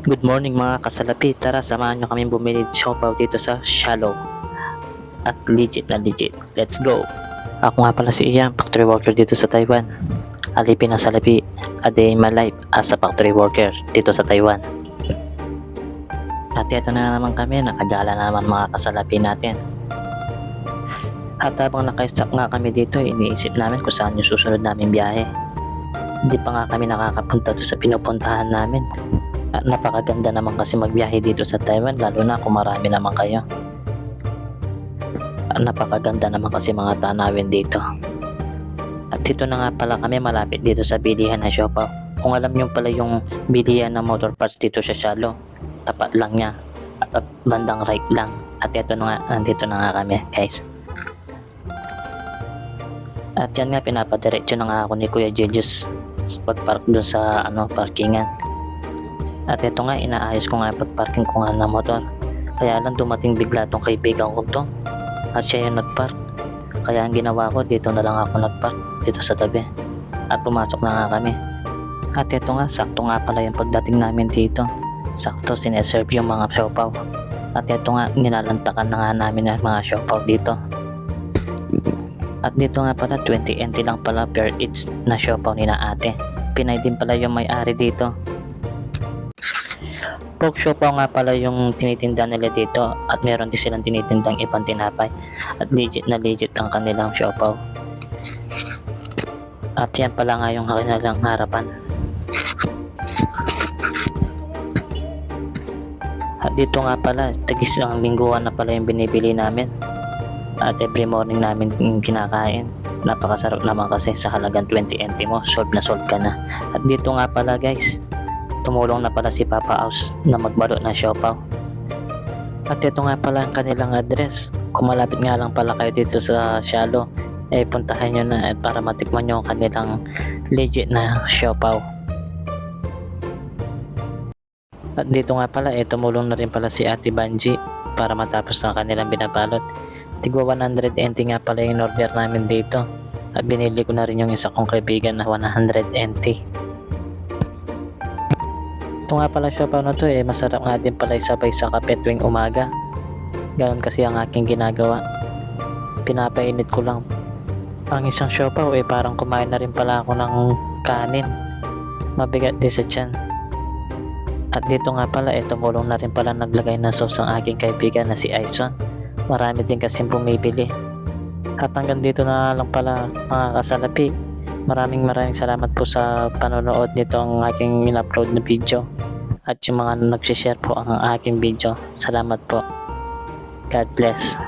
Good morning mga kasalapi. Tara, samahan nyo kami bumili siopaw dito sa Shallow. At legit na legit. Let's go! Ako nga pala si Ian, factory worker dito sa Taiwan. Alipin na salapi, a day in my life as a factory worker dito sa Taiwan. At ito na naman kami, nakagala na naman mga kasalapi natin. At habang naka-stop nga kami dito, iniisip namin kung saan yung susunod namin biyahe. Hindi pa nga kami nakakapunta doon sa pinupuntahan namin. At napakaganda naman kasi magbiyahe dito sa Taiwan, lalo na kung marami naman kayo. At napakaganda naman kasi mga tanawin dito. At dito na nga pala kami, malapit dito sa bilihan ng siopaw. Kung alam nyo pala yung bilihan ng motor parts dito sa Shallow, tapat lang niya at bandang right lang. At ito na nga, nandito na nga kami guys. At yan nga, pinapadiretso na nga ako ni Kuya Julius sa pagpark dun sa parkingan. At ito nga, inaayos ko nga pagparking ko nga ng motor. Kaya lang dumating bigla tong kaibigan ko to. At siya yung nagpark. Kaya ang ginawa ko, dito na lang ako nagpark dito sa tabi. At pumasok na nga kami. At ito nga, sakto nga pala yung pagdating namin dito. Sakto sineserve yung mga siopaw. At ito nga, nilalantakan na nga namin ang mga siopaw dito. At dito nga pala, 20 NT lang pala per each na siopaw ni na ate. Pinay din pala yung may-ari dito. Pork siopaw nga pala yung tinitinda nila dito at meron din silang tinitindang ibang tinapay at legit na legit ang kanilang siopaw. At yan pala nga yung kanilang harapan. At dito nga pala, tagis ang lingguhan na pala yung binibili namin. At every morning namin yung kinakain. Napakasarap naman kasi sa halagang 20 NT mo, solve na solve ka na. At dito nga pala guys, tumulong na pala si Papa Aus na magbalo ng siopaw. At ito nga pala ang kanilang address. Kung malapit nga lang pala kayo dito sa Shallow, puntahan nyo na para matikman nyo ang kanilang legit na siopaw. At dito nga pala, tumulong na rin pala si Ate Banji para matapos ang kanilang binabalot. Tigwa 100 NT nga pala yung order namin dito. At binili ko na rin yung isa kong kaibigan na 100 NT. Ito nga pala siopaw na to masarap nga din pala isabay sa kape tuwing umaga. Ganon kasi ang aking ginagawa. Pinapainit ko lang ang isang siopaw parang kumain na rin pala ako ng kanin. Mabigat din sa tiyan. At dito nga pala tumulong na rin pala naglagay ng sauce ang aking kaibigan na si Aison. Marami din kasing bumibili. At hanggang dito na lang pala mga kasalapi. Maraming salamat po sa panonood nito ang aking in-upload na video at yung mga nagsishare po ang aking video. Salamat po. God bless.